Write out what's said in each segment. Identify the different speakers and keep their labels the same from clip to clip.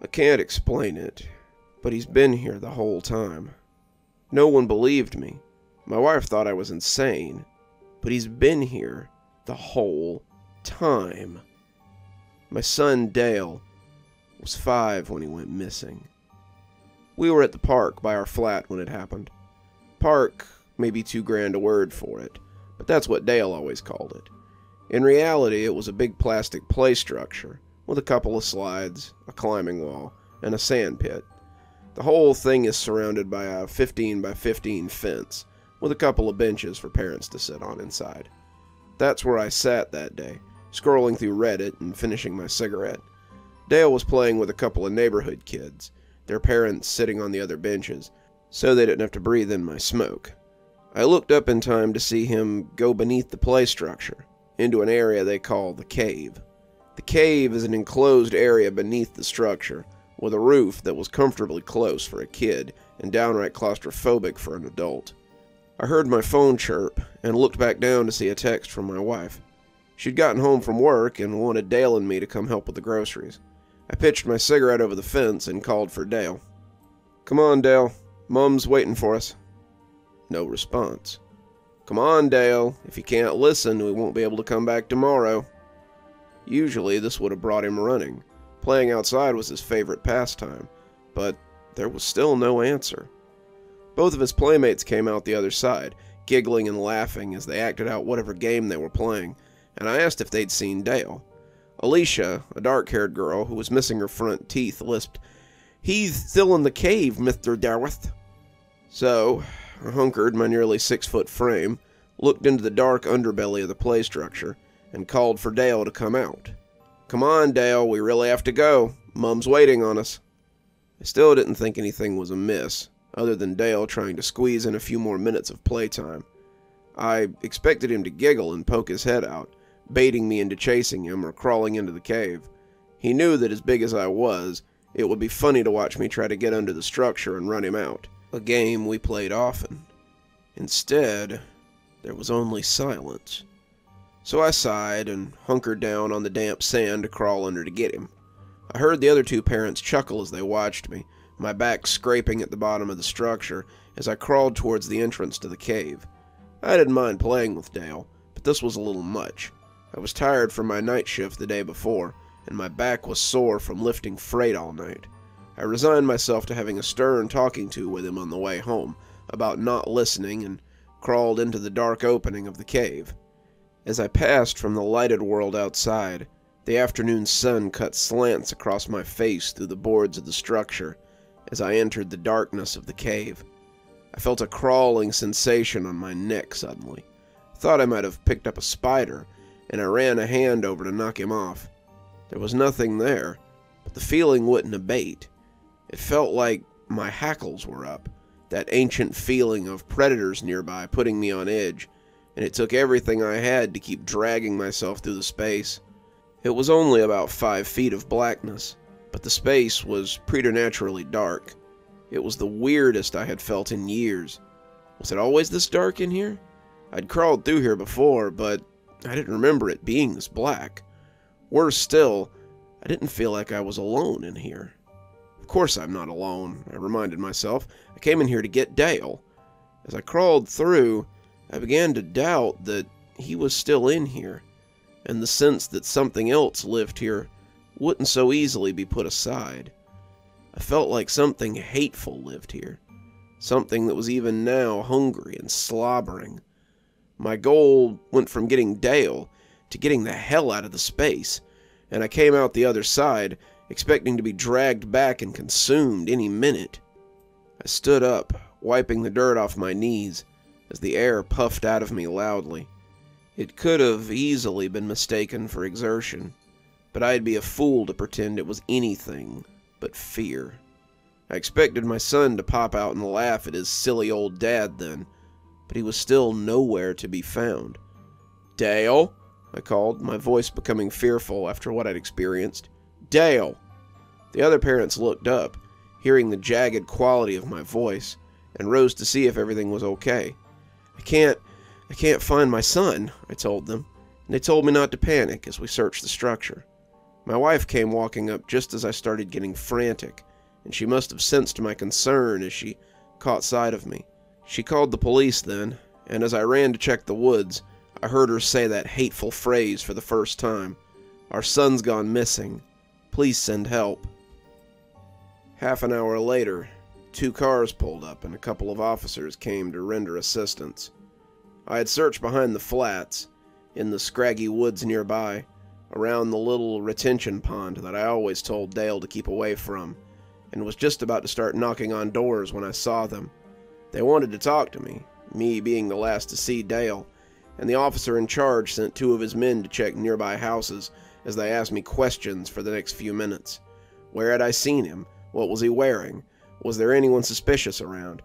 Speaker 1: I can't explain it, but he's been here the whole time. No one believed me. My wife thought I was insane, but he's been here the whole time. My son, Dale, was 5 when he went missing. We were at the park by our flat when it happened. Park may be too grand a word for it, but that's what Dale always called it. In reality, it was a big plastic play structure with a couple of slides, a climbing wall, and a sand pit. The whole thing is surrounded by a 15 by 15 fence with a couple of benches for parents to sit on inside. That's where I sat that day, scrolling through Reddit and finishing my cigarette. Dale was playing with a couple of neighborhood kids, their parents sitting on the other benches, so they didn't have to breathe in my smoke. I looked up in time to see him go beneath the play structure, into an area they call the cave. The cave is an enclosed area beneath the structure, with a roof that was comfortably close for a kid and downright claustrophobic for an adult. I heard my phone chirp and looked back down to see a text from my wife. She'd gotten home from work and wanted Dale and me to come help with the groceries. I pitched my cigarette over the fence and called for Dale. "Come on, Dale. Mom's waiting for us." No response. "Come on, Dale. If you can't listen, we won't be able to come back tomorrow." Usually this would have brought him running. Playing outside was his favorite pastime, but there was still no answer. Both of his playmates came out the other side, giggling and laughing as they acted out whatever game they were playing, and I asked if they'd seen Dale. Alicia, a dark-haired girl who was missing her front teeth, lisped, "He's still in the cave, Mr. Darwith." So, I hunkered my nearly 6-foot frame, looked into the dark underbelly of the play structure, and called for Dale to come out. "Come on, Dale, we really have to go. Mom's waiting on us." I still didn't think anything was amiss, other than Dale trying to squeeze in a few more minutes of playtime. I expected him to giggle and poke his head out, baiting me into chasing him or crawling into the cave. He knew that as big as I was, it would be funny to watch me try to get under the structure and run him out, a game we played often. Instead, there was only silence. So I sighed and hunkered down on the damp sand to crawl under to get him. I heard the other two parents chuckle as they watched me, my back scraping at the bottom of the structure as I crawled towards the entrance to the cave. I didn't mind playing with Dale, but this was a little much. I was tired from my night shift the day before, and my back was sore from lifting freight all night. I resigned myself to having a stern talking to with him on the way home about not listening and crawled into the dark opening of the cave. As I passed from the lighted world outside, the afternoon sun cut slants across my face through the boards of the structure as I entered the darkness of the cave. I felt a crawling sensation on my neck suddenly. Thought I might have picked up a spider, and I ran a hand over to knock him off. There was nothing there, but the feeling wouldn't abate. It felt like my hackles were up, that ancient feeling of predators nearby putting me on edge, and it took everything I had to keep dragging myself through the space. It was only about 5 feet of blackness, but the space was preternaturally dark. It was the weirdest I had felt in years. Was it always this dark in here? I'd crawled through here before, but I didn't remember it being this black. Worse still, I didn't feel like I was alone in here. Of course I'm not alone, I reminded myself. I came in here to get Dale. As I crawled through, I began to doubt that he was still in here, and the sense that something else lived here wouldn't so easily be put aside. I felt like something hateful lived here, something that was even now hungry and slobbering. My goal went from getting Dale to getting the hell out of the space, and I came out the other side, expecting to be dragged back and consumed any minute. I stood up, wiping the dirt off my knees, as the air puffed out of me loudly. It could have easily been mistaken for exertion, but I'd be a fool to pretend it was anything but fear. I expected my son to pop out and laugh at his silly old dad then, but he was still nowhere to be found. "Dale?" I called, my voice becoming fearful after what I'd experienced. "Dale!" The other parents looked up, hearing the jagged quality of my voice, and rose to see if everything was okay. I can't find my son," I told them, and they told me not to panic as we searched the structure. My wife came walking up just as I started getting frantic, and she must have sensed my concern as she caught sight of me. She called the police then, and as I ran to check the woods, I heard her say that hateful phrase for the first time. "Our son's gone missing. Please send help." Half an hour later, 2 cars pulled up and a couple of officers came to render assistance. I had searched behind the flats, in the scraggy woods nearby, around the little retention pond that I always told Dale to keep away from, and was just about to start knocking on doors when I saw them. They wanted to talk to me being the last to see Dale, and the officer in charge sent 2 of his men to check nearby houses as they asked me questions for the next few minutes. Where had I seen him? What was he wearing? Was there anyone suspicious around?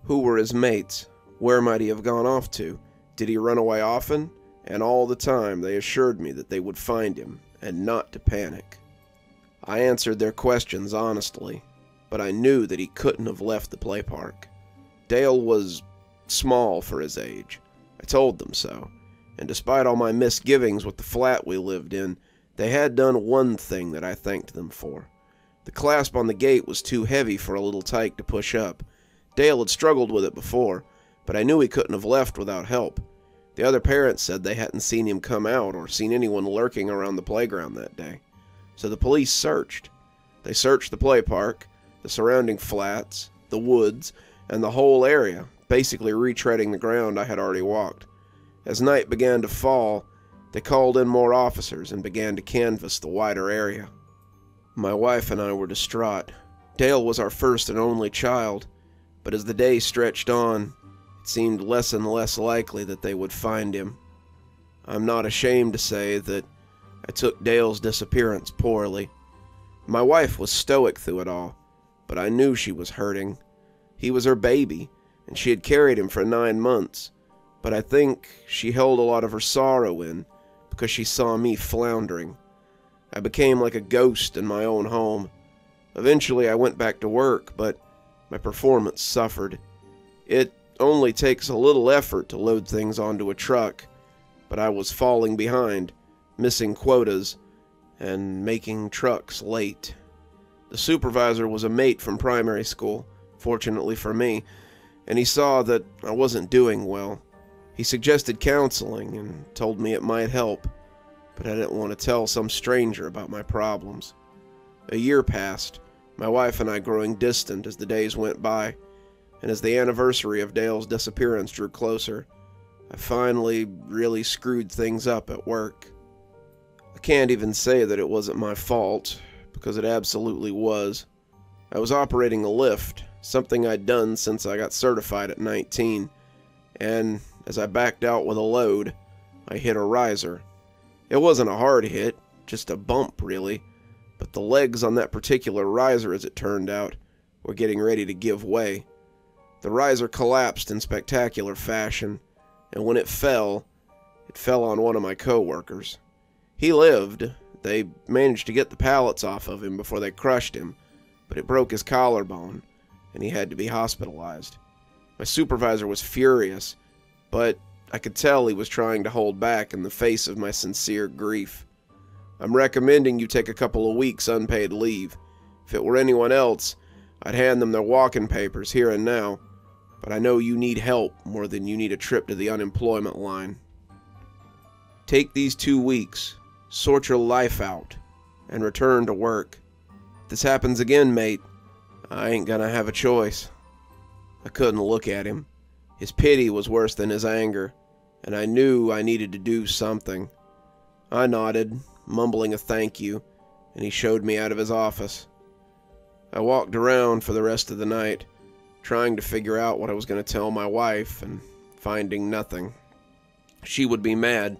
Speaker 1: Who were his mates? Where might he have gone off to? Did he run away often? And all the time they assured me that they would find him, and not to panic. I answered their questions honestly, but I knew that he couldn't have left the play park. Dale was small for his age. I told them so, and despite all my misgivings with the flat we lived in, they had done one thing that I thanked them for. The clasp on the gate was too heavy for a little tyke to push up. Dale had struggled with it before, but I knew he couldn't have left without help. The other parents said they hadn't seen him come out or seen anyone lurking around the playground that day. So the police searched. They searched the play park, the surrounding flats, the woods, and the whole area, basically retreading the ground I had already walked. As night began to fall, they called in more officers and began to canvass the wider area. My wife and I were distraught. Dale was our first and only child, but as the day stretched on, it seemed less and less likely that they would find him. I'm not ashamed to say that I took Dale's disappearance poorly. My wife was stoic through it all, but I knew she was hurting. He was her baby, and she had carried him for 9 months, but I think she held a lot of her sorrow in because she saw me floundering. I became like a ghost in my own home. Eventually I went back to work, but my performance suffered. It only takes a little effort to load things onto a truck, but I was falling behind, missing quotas, and making trucks late. The supervisor was a mate from primary school, fortunately for me, and he saw that I wasn't doing well. He suggested counseling and told me it might help, but I didn't want to tell some stranger about my problems. A year passed, my wife and I growing distant as the days went by, and as the anniversary of Dale's disappearance drew closer, I finally really screwed things up at work. I can't even say that it wasn't my fault, because it absolutely was. I was operating a lift, something I'd done since I got certified at 19, and as I backed out with a load, I hit a riser. It wasn't a hard hit, just a bump really, but the legs on that particular riser, as it turned out, were getting ready to give way. The riser collapsed in spectacular fashion, and when it fell on one of my co-workers. He lived. They managed to get the pallets off of him before they crushed him, but it broke his collarbone, and he had to be hospitalized. My supervisor was furious, but I could tell he was trying to hold back in the face of my sincere grief. "I'm recommending you take a couple of weeks unpaid leave. If it were anyone else, I'd hand them their walking papers here and now, but I know you need help more than you need a trip to the unemployment line. Take these 2 weeks, sort your life out, and return to work. If this happens again, mate, I ain't gonna have a choice." I couldn't look at him. His pity was worse than his anger, and I knew I needed to do something. I nodded, mumbling a thank you, and he showed me out of his office. I walked around for the rest of the night, trying to figure out what I was going to tell my wife, and finding nothing. She would be mad,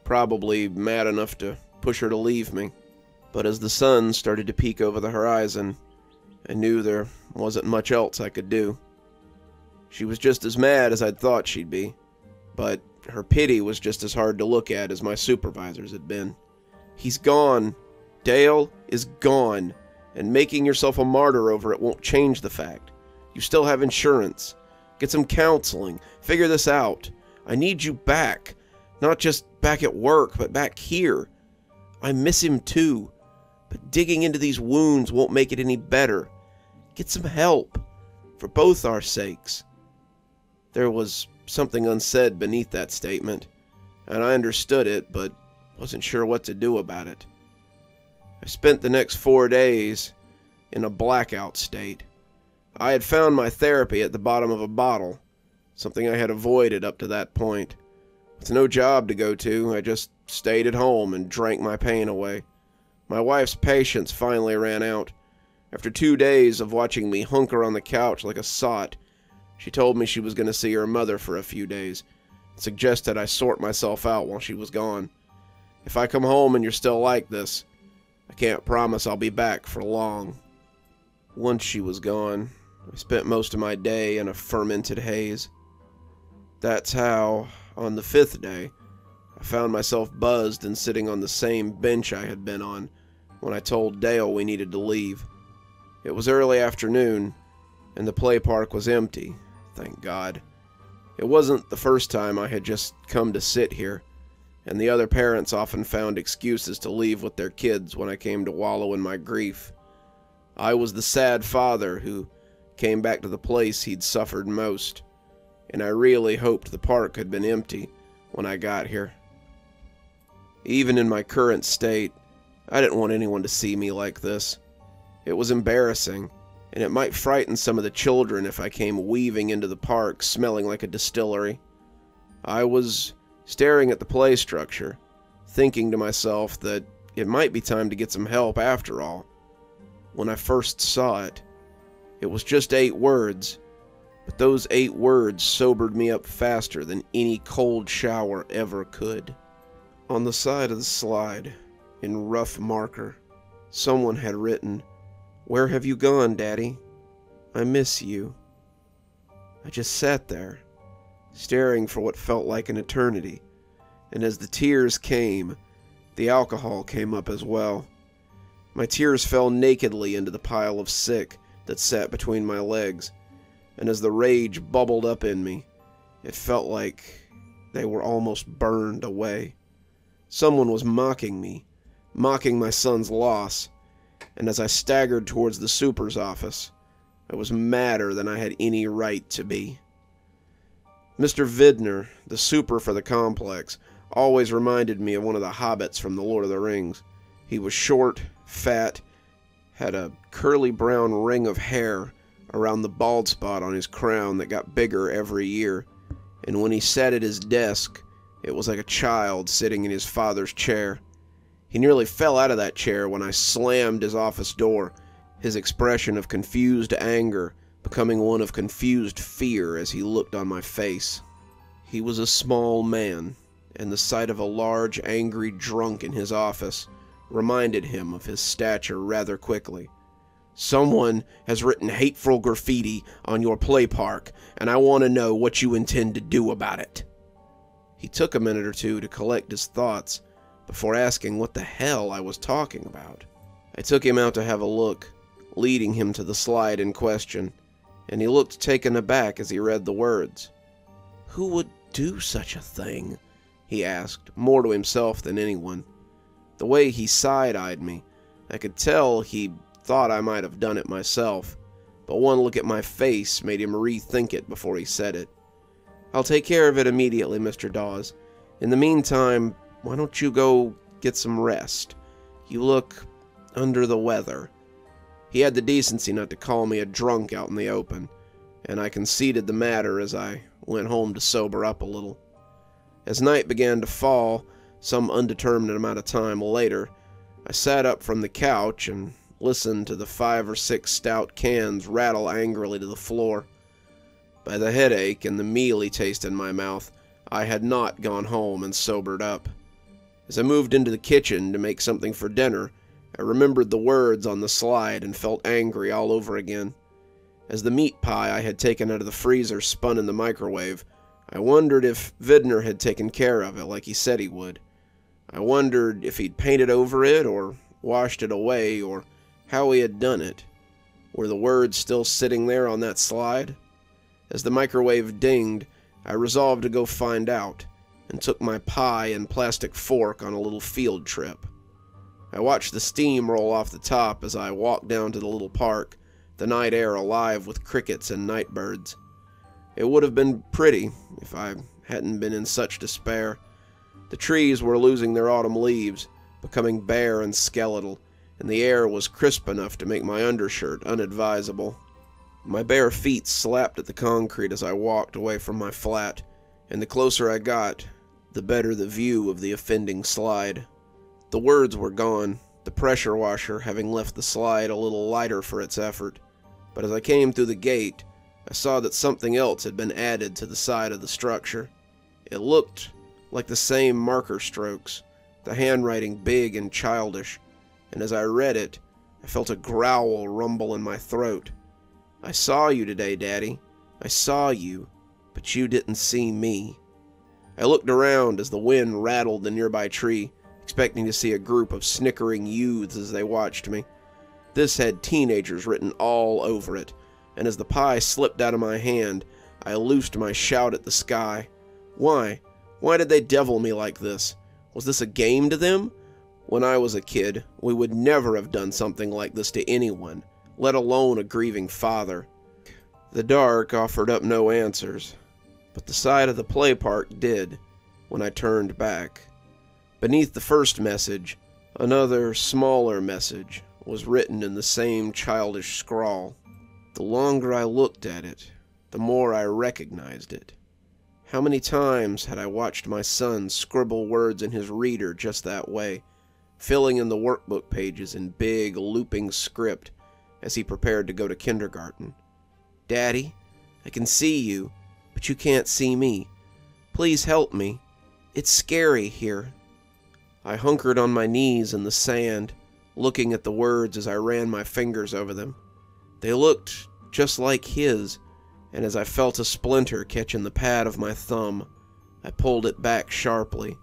Speaker 1: probably mad enough to push her to leave me. But as the sun started to peek over the horizon, I knew there wasn't much else I could do. She was just as mad as I'd thought she'd be, but her pity was just as hard to look at as my supervisor's had been. He's gone. Dale is gone, and making yourself a martyr over it won't change the fact. You still have insurance. Get some counseling. Figure this out. I need you back. Not just back at work, but back here. I miss him too. but digging into these wounds won't make it any better. Get some help, for both our sakes." There was something unsaid beneath that statement, and I understood it, but wasn't sure what to do about it. I spent the next 4 days in a blackout state. I had found my therapy at the bottom of a bottle, something I had avoided up to that point. With no job to go to, I just stayed at home and drank my pain away. My wife's patience finally ran out. After 2 days of watching me hunker on the couch like a sot, she told me she was going to see her mother for a few days, and suggested I sort myself out while she was gone. "If I come home and you're still like this, I can't promise I'll be back for long." Once she was gone, I spent most of my day in a fermented haze. That's how, on the 5th day, I found myself buzzed and sitting on the same bench I had been on when I told Dale we needed to leave. It was early afternoon, and the play park was empty, thank God. It wasn't the first time I had just come to sit here, and the other parents often found excuses to leave with their kids when I came to wallow in my grief. I was the sad father who came back to the place he'd suffered most, and I really hoped the park had been empty when I got here. Even in my current state, I didn't want anyone to see me like this. It was embarrassing, and it might frighten some of the children if I came weaving into the park smelling like a distillery. I was staring at the play structure, thinking to myself that it might be time to get some help after all. When I first saw it, it was just 8 words, but those 8 words sobered me up faster than any cold shower ever could. On the side of the slide, in rough marker, someone had written, "Where have you gone, Daddy? I miss you." I just sat there, staring for what felt like an eternity, and as the tears came, the alcohol came up as well. My tears fell nakedly into the pile of sick that sat between my legs, and as the rage bubbled up in me, it felt like they were almost burned away. Someone was mocking me, mocking my son's loss, and as I staggered towards the super's office, I was madder than I had any right to be. Mr. Vidner, the super for the complex, always reminded me of one of the hobbits from The Lord of the Rings. He was short, fat, had a curly brown ring of hair around the bald spot on his crown that got bigger every year, and when he sat at his desk, it was like a child sitting in his father's chair. He nearly fell out of that chair when I slammed his office door, his expression of confused anger becoming one of confused fear as he looked on my face. He was a small man, and the sight of a large, angry drunk in his office reminded him of his stature rather quickly. "Someone has written hateful graffiti on your play park, and I want to know what you intend to do about it." He took a minute or two to collect his thoughts before asking what the hell I was talking about. I took him out to have a look, leading him to the slide in question, and he looked taken aback as he read the words. "Who would do such a thing?" he asked, more to himself than anyone. The way he side-eyed me, I could tell he thought I might have done it myself, but one look at my face made him rethink it before he said it. "I'll take care of it immediately, Mr. Dawes. In the meantime, why don't you go get some rest? You look under the weather." He had the decency not to call me a drunk out in the open, and I conceded the matter as I went home to sober up a little. As night began to fall, some undetermined amount of time later, I sat up from the couch and listened to the 5 or 6 stout cans rattle angrily to the floor. By the headache and the mealy taste in my mouth, I had not gone home and sobered up. As I moved into the kitchen to make something for dinner, I remembered the words on the slide and felt angry all over again. As the meat pie I had taken out of the freezer spun in the microwave, I wondered if Vidner had taken care of it like he said he would. I wondered if he'd painted over it or washed it away or how he had done it. Were the words still sitting there on that slide? As the microwave dinged, I resolved to go find out, and took my pie and plastic fork on a little field trip. I watched the steam roll off the top as I walked down to the little park, the night air alive with crickets and nightbirds. It would have been pretty if I hadn't been in such despair. The trees were losing their autumn leaves, becoming bare and skeletal, and the air was crisp enough to make my undershirt unadvisable. My bare feet slapped at the concrete as I walked away from my flat, and the closer I got, the better the view of the offending slide. The words were gone, the pressure washer having left the slide a little lighter for its effort, but as I came through the gate, I saw that something else had been added to the side of the structure. It looked like the same marker strokes, the handwriting big and childish, and as I read it, I felt a growl rumble in my throat. "I saw you today, Daddy. I saw you, but you didn't see me." I looked around as the wind rattled the nearby tree, expecting to see a group of snickering youths as they watched me. This had teenagers written all over it, and as the pie slipped out of my hand, I loosed my shout at the sky. Why? Why did they devil me like this? Was this a game to them? When I was a kid, we would never have done something like this to anyone, let alone a grieving father. The dark offered up no answers, but the side of the play park did when I turned back. Beneath the first message, another, smaller message was written in the same childish scrawl. The longer I looked at it, the more I recognized it. How many times had I watched my son scribble words in his reader just that way, filling in the workbook pages in big, looping script as he prepared to go to kindergarten. "Daddy, I can see you, but you can't see me. Please help me. It's scary here." I hunkered on my knees in the sand, looking at the words as I ran my fingers over them. They looked just like his, and as I felt a splinter catch in the pad of my thumb, I pulled it back sharply.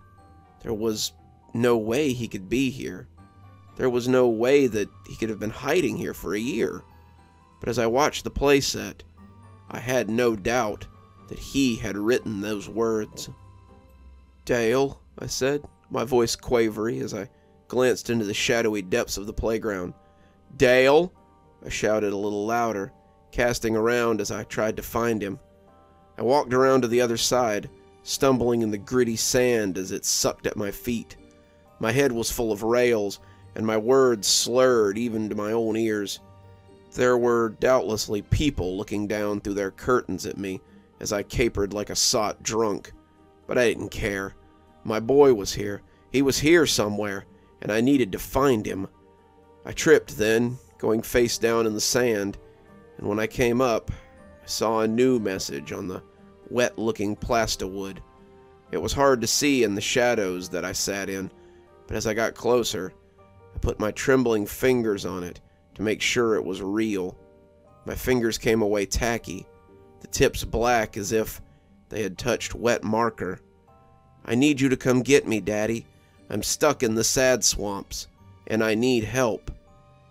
Speaker 1: There was no way he could be here. There was no way that he could have been hiding here for a year. But as I watched the playset, I had no doubt that he had written those words. "Dale," I said, my voice quavery as I glanced into the shadowy depths of the playground. "Dale!" I shouted a little louder, casting around as I tried to find him. I walked around to the other side, stumbling in the gritty sand as it sucked at my feet. My head was full of rails, and my words slurred even to my own ears. There were doubtlessly people looking down through their curtains at me as I capered like a sot drunk, but I didn't care. My boy was here. He was here somewhere, and I needed to find him. I tripped then, going face down in the sand, and when I came up, I saw a new message on the wet-looking plastiwood. It was hard to see in the shadows that I sat in, but as I got closer, I put my trembling fingers on it to make sure it was real. My fingers came away tacky, the tips black as if they had touched wet marker. "I need you to come get me, Daddy. I'm stuck in the sad swamps, and I need help."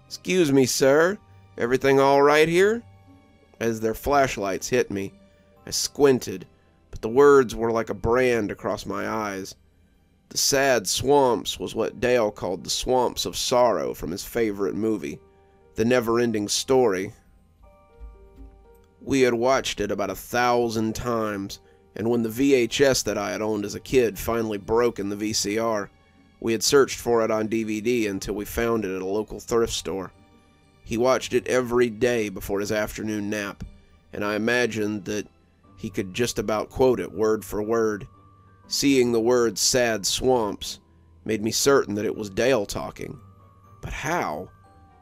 Speaker 1: "Excuse me, sir. Everything all right here?" As their flashlights hit me, I squinted, but the words were like a brand across my eyes. The sad swamps was what Dale called the swamps of sorrow from his favorite movie, The Never-Ending Story. We had watched it about 1,000 times, and when the VHS that I had owned as a kid finally broke in the VCR, we had searched for it on DVD until we found it at a local thrift store. He watched it every day before his afternoon nap, and I imagined that he could just about quote it word for word. Seeing the words "sad swamps" made me certain that it was Dale talking. But how?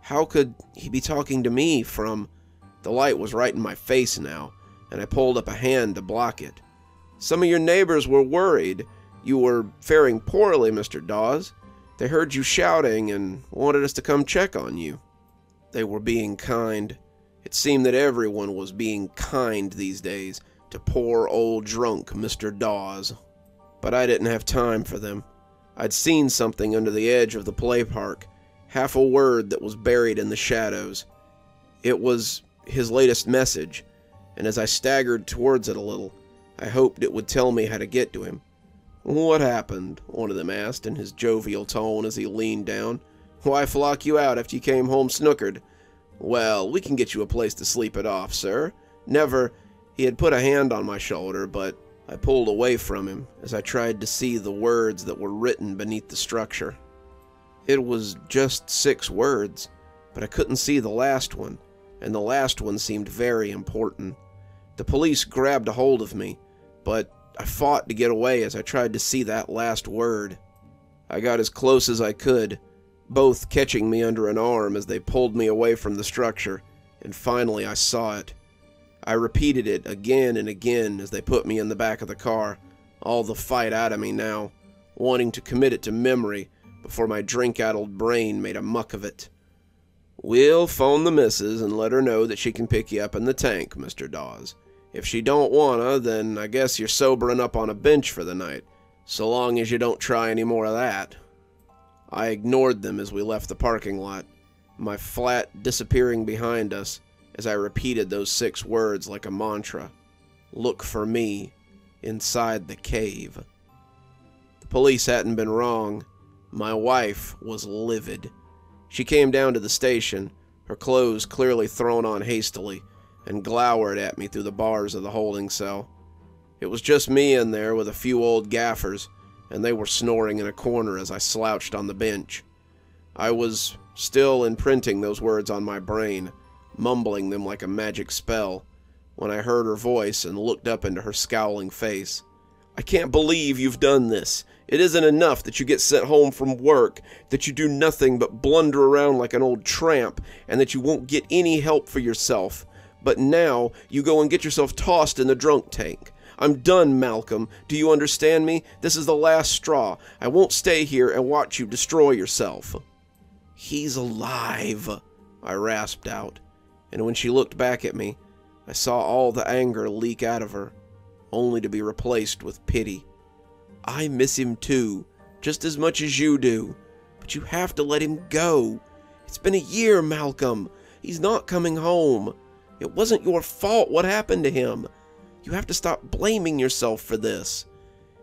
Speaker 1: How could he be talking to me from... The light was right in my face now, and I pulled up a hand to block it. "Some of your neighbors were worried. You were faring poorly, Mr. Dawes. They heard you shouting and wanted us to come check on you." They were being kind. It seemed that everyone was being kind these days to poor old drunk Mr. Dawes. But I didn't have time for them. I'd seen something under the edge of the play park, half a word that was buried in the shadows. It was his latest message, and as I staggered towards it a little, I hoped it would tell me how to get to him. "What happened?" one of them asked in his jovial tone as he leaned down, Wife lock you out after you came home snookered? Well, we can get you a place to sleep it off, sir. Never. He had put a hand on my shoulder, but I pulled away from him as I tried to see the words that were written beneath the structure. It was just 6 words, but I couldn't see the last one, and the last one seemed very important. The police grabbed a hold of me, but I fought to get away as I tried to see that last word. I got as close as I could, both catching me under an arm as they pulled me away from the structure, and finally I saw it. I repeated it again and again as they put me in the back of the car, all the fight out of me now, wanting to commit it to memory before my drink-addled brain made a muck of it. We'll phone the missus and let her know that she can pick you up in the tank, Mr. Dawes. If she don't wanna, then I guess you're sobering up on a bench for the night, so long as you don't try any more of that. I ignored them as we left the parking lot, my flat disappearing behind us as I repeated those 6 words like a mantra. Look for me inside the cave. The police hadn't been wrong. My wife was livid. She came down to the station, her clothes clearly thrown on hastily, and glowered at me through the bars of the holding cell. It was just me in there with a few old gaffers, and they were snoring in a corner as I slouched on the bench. I was still imprinting those words on my brain, mumbling them like a magic spell, when I heard her voice and looked up into her scowling face. I can't believe you've done this. It isn't enough that you get sent home from work, that you do nothing but blunder around like an old tramp, and that you won't get any help for yourself. But now you go and get yourself tossed in the drunk tank. I'm done, Malcolm. Do you understand me? This is the last straw. I won't stay here and watch you destroy yourself. He's alive, I rasped out, and when she looked back at me, I saw all the anger leak out of her, only to be replaced with pity. I miss him too, just as much as you do, but you have to let him go. It's been a year, Malcolm. He's not coming home. It wasn't your fault what happened to him. You have to stop blaming yourself for this.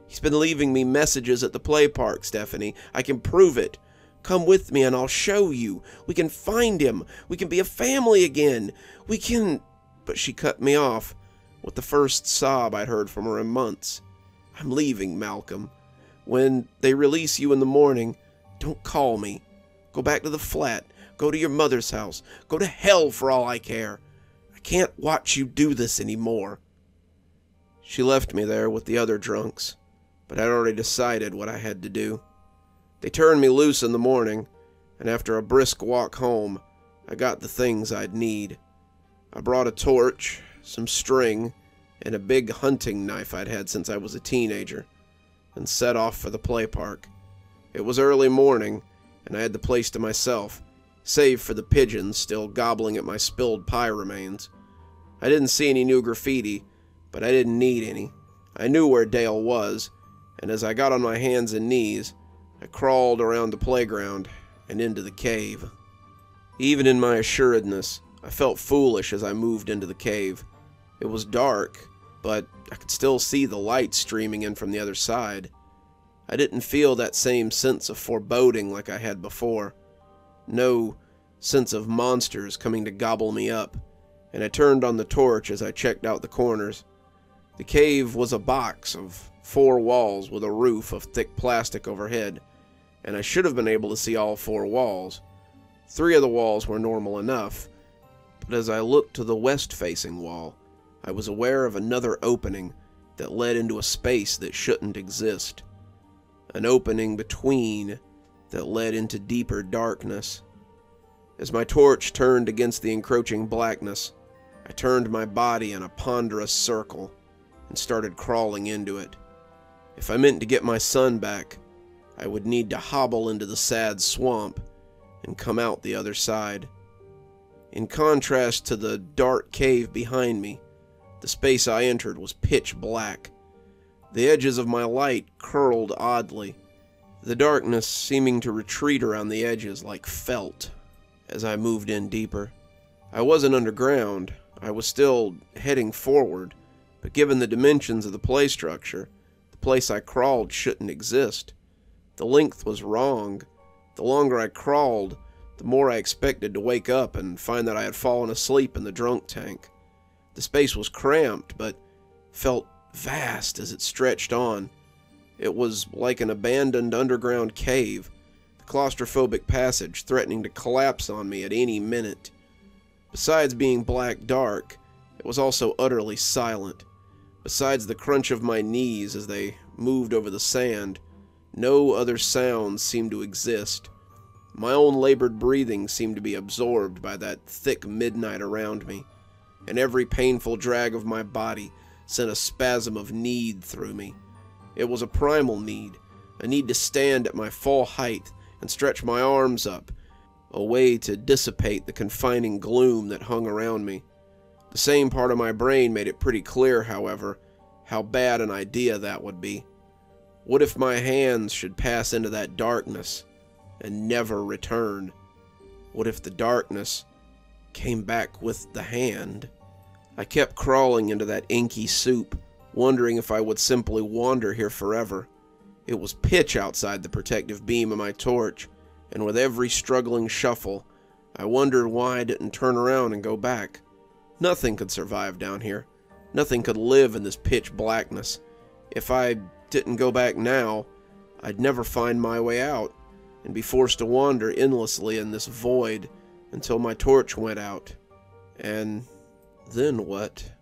Speaker 1: He's been leaving me messages at the play park, Stephanie. I can prove it. Come with me and I'll show you. We can find him. We can be a family again. We can... But she cut me off with the first sob I'd heard from her in months. I'm leaving, Malcolm. When they release you in the morning, don't call me. Go back to the flat. Go to your mother's house. Go to hell for all I care. I can't watch you do this anymore. She left me there with the other drunks, but I'd already decided what I had to do. They turned me loose in the morning, and after a brisk walk home, I got the things I'd need. I brought a torch, some string, and a big hunting knife I'd had since I was a teenager, and set off for the play park. It was early morning, and I had the place to myself, save for the pigeons still gobbling at my spilled pie remains. I didn't see any new graffiti, but I didn't need any. I knew where Dale was, and as I got on my hands and knees, I crawled around the playground and into the cave. Even in my assuredness, I felt foolish as I moved into the cave. It was dark, but I could still see the light streaming in from the other side. I didn't feel that same sense of foreboding like I had before. No sense of monsters coming to gobble me up, and I turned on the torch as I checked out the corners. The cave was a box of 4 walls with a roof of thick plastic overhead, and I should have been able to see all 4 walls. 3 of the walls were normal enough, but as I looked to the west-facing wall, I was aware of another opening that led into a space that shouldn't exist. An opening between that led into deeper darkness. As my torch turned against the encroaching blackness, I turned my body in a ponderous circle and started crawling into it. If I meant to get my son back, I would need to hobble into the sad swamp and come out the other side. In contrast to the dark cave behind me, the space I entered was pitch black. The edges of my light curled oddly, the darkness seeming to retreat around the edges like felt as I moved in deeper. I wasn't underground. I was still heading forward, but given the dimensions of the play structure, the place I crawled shouldn't exist. The length was wrong, The longer I crawled, the more I expected to wake up and find that I had fallen asleep in the drunk tank. The space was cramped, but felt vast as it stretched on. It was like an abandoned underground cave, the claustrophobic passage threatening to collapse on me at any minute. Besides being black dark, it was also utterly silent. Besides the crunch of my knees as they moved over the sand, no other sounds seemed to exist. My own labored breathing seemed to be absorbed by that thick midnight around me, and every painful drag of my body sent a spasm of need through me. It was a primal need, a need to stand at my full height and stretch my arms up, a way to dissipate the confining gloom that hung around me. The same part of my brain made it pretty clear, however, how bad an idea that would be. What if my hands should pass into that darkness and never return? What if the darkness came back with the hand? I kept crawling into that inky soup, wondering if I would simply wander here forever. It was pitch outside the protective beam of my torch, and with every struggling shuffle, I wondered why I didn't turn around and go back. Nothing could survive down here. Nothing could live in this pitch blackness. If I didn't go back now, I'd never find my way out, and be forced to wander endlessly in this void until my torch went out. And then what?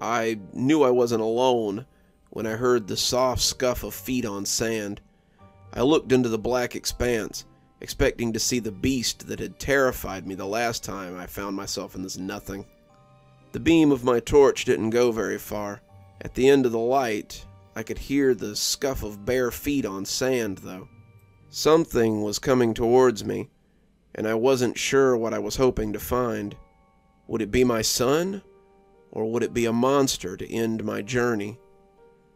Speaker 1: I knew I wasn't alone when I heard the soft scuff of feet on sand. I looked into the black expanse, expecting to see the beast that had terrified me the last time I found myself in this nothing. The beam of my torch didn't go very far. At the end of the light, I could hear the scuff of bare feet on sand, though. Something was coming towards me, and I wasn't sure what I was hoping to find. Would it be my son, or would it be a monster to end my journey?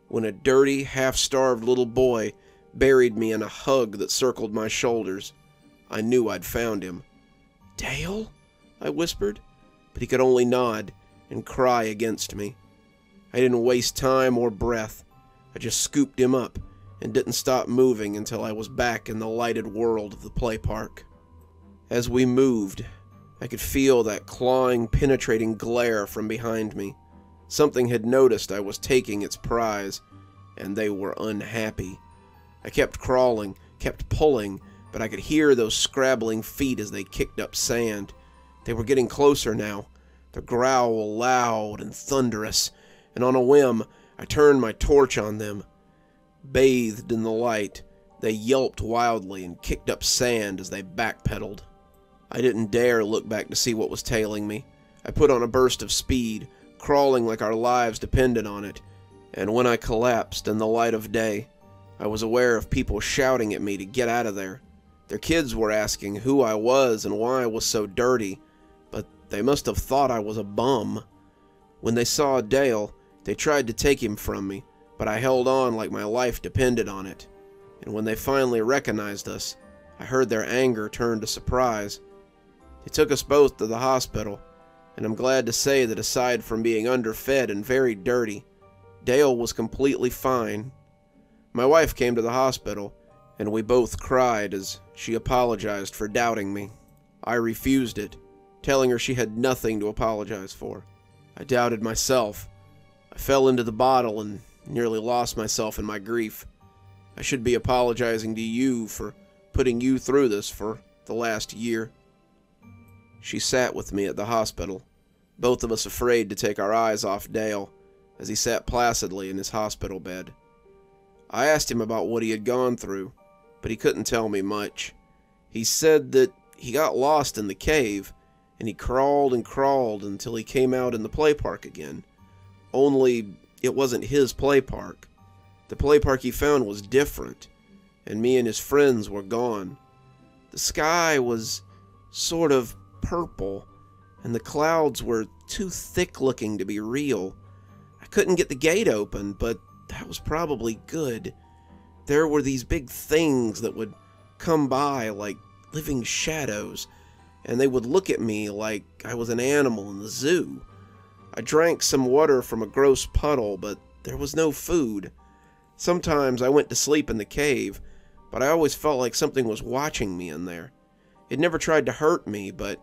Speaker 1: When a dirty, half-starved little boy buried me in a hug that circled my shoulders, I knew I'd found him. "Dale?" I whispered, but he could only nod and cry against me. I didn't waste time or breath. I just scooped him up and didn't stop moving until I was back in the lighted world of the play park. As we moved, I could feel that clawing, penetrating glare from behind me. Something had noticed I was taking its prize, and they were unhappy. I kept crawling, kept pulling, but I could hear those scrabbling feet as they kicked up sand. They were getting closer now, their growl loud and thunderous, and on a whim, I turned my torch on them. Bathed in the light, they yelped wildly and kicked up sand as they backpedaled. I didn't dare look back to see what was tailing me. I put on a burst of speed, crawling like our lives depended on it, and when I collapsed in the light of day, I was aware of people shouting at me to get out of there. Their kids were asking who I was and why I was so dirty, but they must have thought I was a bum. When they saw Dale, they tried to take him from me, but I held on like my life depended on it. And when they finally recognized us, I heard their anger turn to surprise. They took us both to the hospital, and I'm glad to say that aside from being underfed and very dirty, Dale was completely fine. My wife came to the hospital, and we both cried as she apologized for doubting me. I refused it, telling her she had nothing to apologize for. I doubted myself. I fell into the bottle and nearly lost myself in my grief. I should be apologizing to you for putting you through this for the last year. She sat with me at the hospital, both of us afraid to take our eyes off Dale as he sat placidly in his hospital bed. I asked him about what he had gone through, but he couldn't tell me much. He said that he got lost in the cave, and he crawled and crawled until he came out in the play park again. Only it wasn't his play park. The play park he found was different, and me and his friends were gone. The sky was sort of purple, and the clouds were too thick-looking to be real. I couldn't get the gate open, but that was probably good. There were these big things that would come by like living shadows, and they would look at me like I was an animal in the zoo. I drank some water from a gross puddle, but there was no food. Sometimes I went to sleep in the cave, but I always felt like something was watching me in there. It never tried to hurt me, but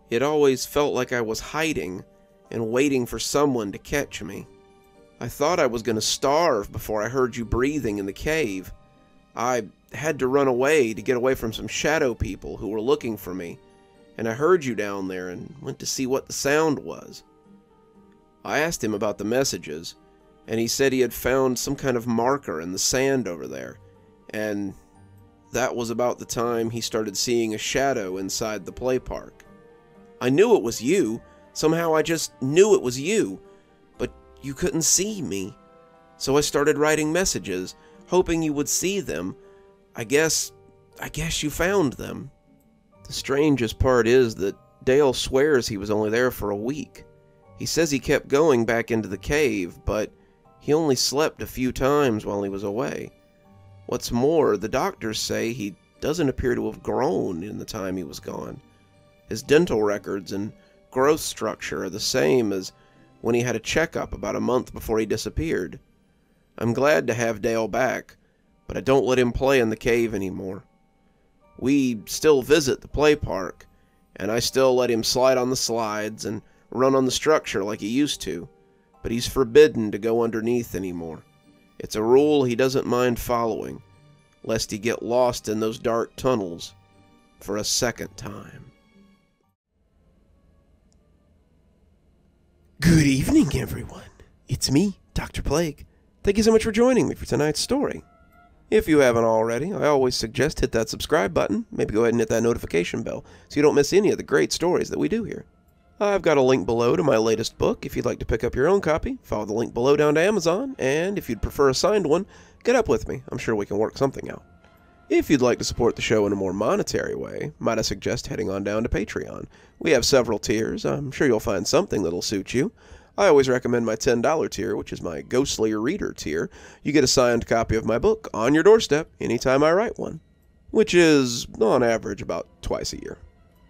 Speaker 1: it always felt like I was hiding and waiting for someone to catch me. I thought I was going to starve before I heard you breathing in the cave. I had to run away to get away from some shadow people who were looking for me, and I heard you down there and went to see what the sound was. I asked him about the messages, and he said he had found some kind of marker in the sand over there, and that was about the time he started seeing a shadow inside the play park. I knew it was you. Somehow I just knew it was you, but you couldn't see me. So I started writing messages, hoping you would see them. I guess you found them. The strangest part is that Dale swears he was only there for a week. He says he kept going back into the cave, but he only slept a few times while he was away. What's more, the doctors say he doesn't appear to have grown in the time he was gone. His dental records and growth structure are the same as when he had a checkup about a month before he disappeared. I'm glad to have Dale back, but I don't let him play in the cave anymore. We still visit the play park, and I still let him slide on the slides and run on the structure like he used to, but he's forbidden to go underneath anymore. It's a rule he doesn't mind following, lest he get lost in those dark tunnels for a second time. Good evening, everyone. It's me, Dr. Plague. Thank you so much for joining me for tonight's story. If you haven't already, I always suggest hit that subscribe button, maybe go ahead and hit that notification bell so you don't miss any of the great stories that we do here. I've got a link below to my latest book if you'd like to pick up your own copy. Follow the link below down to Amazon, and if you'd prefer a signed one, get up with me. I'm sure we can work something out. If you'd like to support the show in a more monetary way, might I suggest heading on down to Patreon. We have several tiers. I'm sure you'll find something that'll suit you. I always recommend my $10 tier, which is my Ghostly Reader tier. You get a signed copy of my book on your doorstep anytime I write one, which is, on average, about twice a year.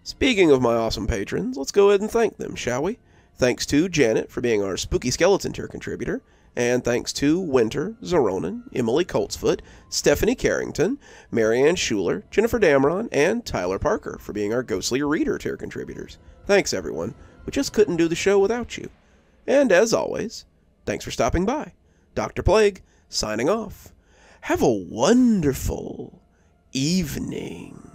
Speaker 1: Speaking of my awesome patrons, let's go ahead and thank them, shall we? Thanks to Janet for being our Spooky Skeleton tier contributor, and thanks to Winter, Xaronan, Emily Coltsfoot, Stephanie Carrington, Marianne Schuler, Jennifer Damron, and Tyler Parker for being our Ghostly Reader tier contributors. Thanks, everyone. We just couldn't do the show without you. And as always, thanks for stopping by. Dr. Plague, signing off. Have a wonderful evening.